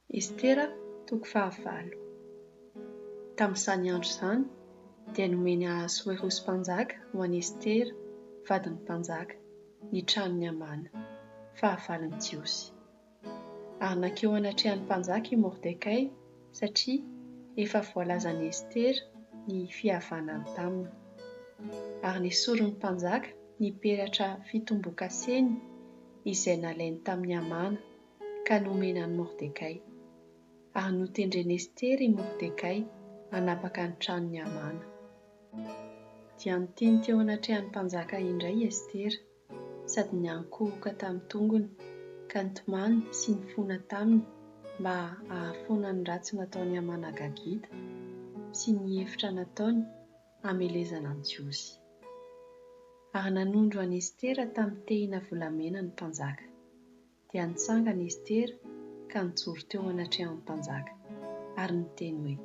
Estera toko fahavalo. Tamin'izany andro izany dia nomeny Ahaswerosim-panjaka ho an'i Estera, vadin'ny mpanjaka, ny tranony Hamana, fahavalon'ny Jiosy. Ary nankeo anatrehan'ny mpanjaka i Mordekay satria efa voalazan'i Estera ny fihavanany taminy. Ary nesorin'ny mpanjaka ny peratra fitomboan-kaseny izay nalainy tamin'ny Hamana ka nomenan'i Mordekay. Ary notendreny Estera i Mordekay hanapaka ny tranony Hamana. Dia niteny teo anatrehan'ny mpanjaka indray Estera, sady niankoroka tamin'ny tongony ka nitomany sy nifoana taminy mba hahafoana ny ratsy nataony Hamana gagida sy ny hevitra nataony hamelezana ny Jiosy. Ary nanondro an'i Estera tamin'ny tehina volamena ny mpanjaka. Dia nitsangana Estera ka nijoro teo anatrehan'ny mpanjaka ary niteny hoe: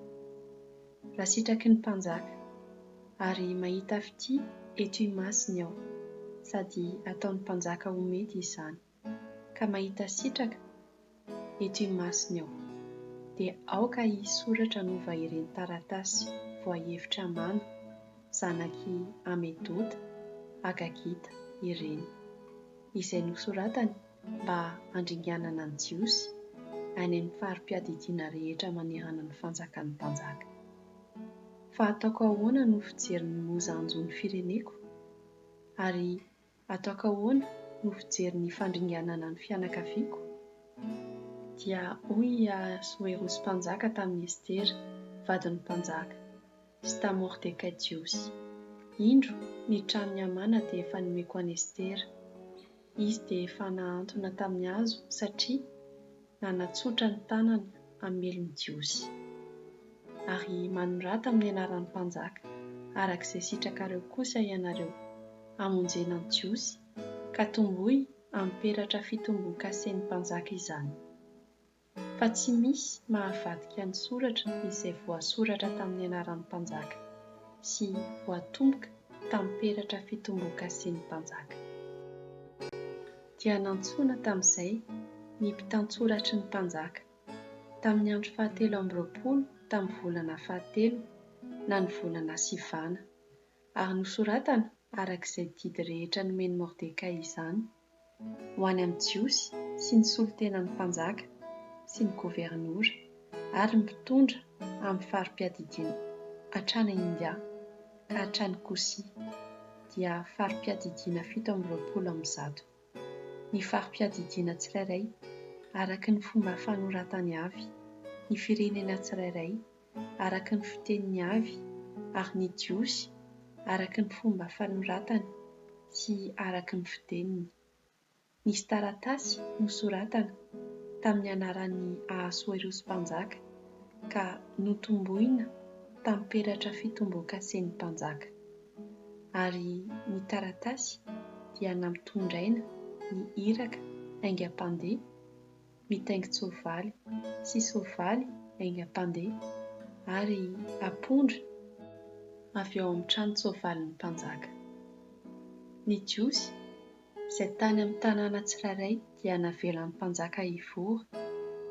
raha sitraky ny mpanjaka ary mahita fity eto imasiny aho, sady ataon'ny mpanjaka ho mety izany, ka mahita sitraka eto imasiny aho, dia aoka hisoratra nova ireny taratasy voahevitra Hamana, zanaky Hamedota, Agagita ireny, izay nosoratany mba handringanana ny Jiosy any amin'ny farim-piadidiana rehetra manerana ny fanjakan'ny mpanjaka. Fa ataoko ahoana no fijery ny mozanjon'ny fireneko? Ary ataoko ahoana no fijery ny fandringanana ny fianakaviako? Dia hoy Ahaswerosim-panjaka tamin'i Estera, vadin'ny mpanjaka, sy tamin'i Mordekay Jiosy: indro ny tranony Hamana dia efa nomeko an'i Estera. Izy dia efa nahantona tamin'ny hazo satria nanatsotra ny tanany hamelony Jiosy. Ary manorata amin'ny anaran'ny mpanjaka, arak'izay sitrakareo kosa ianareo, hamonjena ny Jiosy ka tombohy amin'ny peratra fitomboan-kasen'ny mpanjaka izany. Fa tsy misy mahavadika ny soratra izay voasoratra tamin'ny anaran'ny mpanjaka sy voatomboka tamin'ny peratra fitomboan-kasen'ny mpanjaka. Dia nantsoina tamin'izay ny mpitantsoratry ny mpanjaka tamin'ny andro 7 tamin'ny volana 7 na ny volana Sivana, ary nosoratana arak'izay didy rehetra nomeny Mordekay izany ho any amin'ny Jiosy sy ny solotenan'ny mpanjaka sy ny gobernora ary ny mpitondra amin'ny farim-piadidiana hatrany India ka hatrany Kosia, dia farim-piadidiana 720. Ny farim-piadidiana tsirairay araka ny fomba fanoratany avy, ny firenena tsirairay araka ny fiteniny avy, ary ny Jiosy araka ny fomba fanoratany sy araka ny fiteniny. Nisy taratasy nosoratana tamin'ny anaran'ny Ahaswerosim-panjaka ka notombohina tamin'ny peratra fitomboan-kasen'ny mpanjaka. Ary ny taratasy dia nampitondraina ny iraka aingam-pandeha, mitaingi-tsoavaly sy soavaly aingam-pandeha ary apondra avy ao amin'ny trano-tsoavalin'ny mpanjaka. Ny Jiosy izay tany amin'ny tanàna tsirairay dia navelan'ny mpanjaka hivory,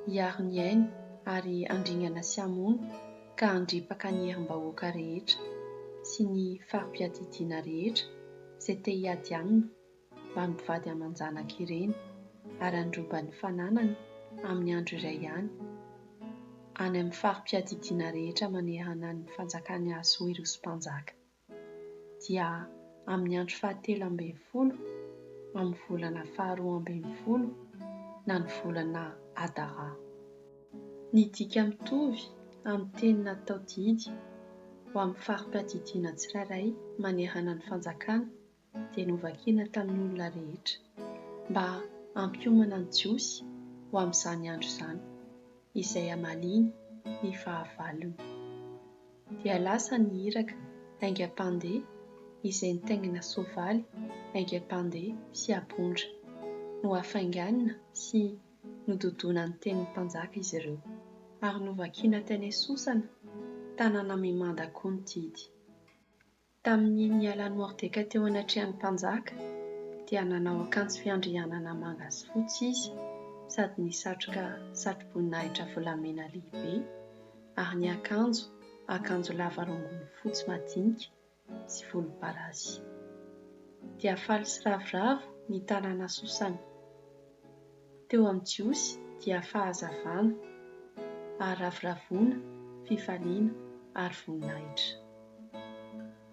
hiaro ny ainy ary handringana sy hamono ka handripaka ny herim-bahoaka rehetra sy ny farim-piadidiana rehetra izay te hiady aminy mba mivady aman-janaka ireny ary handroba ny fananany amin'ny andro iray ihany any amin'ny farim-piadidiana rehetra manerana ny fanjakany Ahaswerosim-panjaka. Dia amin'ny andro 17 amin'ny volana 12 na ny volana Adara. Ny dika mitovy amin'ny teny natao didy ho amin'ny farim-piadidiana tsirairay manerana ny fanjakana dia novakiana tamin'ny olona rehetra mba hampiomana ny Jiosy ho amin'izany andro izany, izay hamaliny ny fahavalony. Dia lasa ny iraka aingam-pandeha izay nitaingina soavaly aingam-pandeha sy apondra no hafainganina sy nododona ny tenin'ny mpanjaka izy ireo, ary novakiana teny Sosana, tanàna Memanda koa ny didy. Tamin'ny nialan'ny Mordekay teo anatrehan'ny mpanjaka dia nanao akanjo fiandrianana manga sy fotsy izy sady nisatroka satroboninahitra volamena lehibe ary ny akanjo lava rongony fotsy madinika sy volomparasy. Dia faly sy ravoravo ny tanana sosany. Teo amin'ny jiosy dia fahazavana ary ravoravoana, fifaliana ary voninahitra.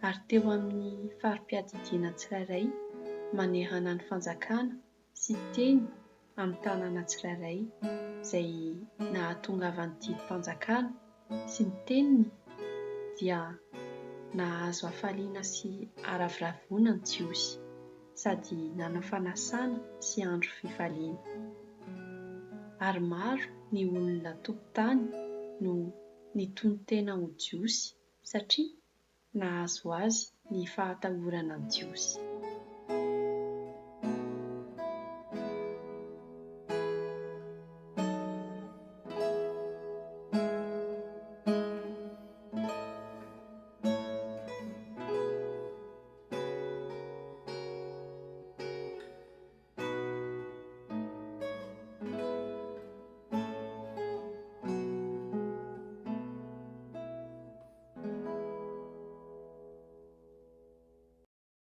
Ary teo amin'ny farim-piadidiana tsirairay manerana ny fanjakana sy teny amin'ny tanàna tsirairay izay nahatongavan'ity mpanjakana sy ny teniny dia nahazo hafaliana sy haravoravoana ny jiosy sady nanao fanasana sy andro fifaliana. Ary maro ny olona tokotany no nitony tena ho jiosy satria nahazo azy ny fahatahorana ny jiosy.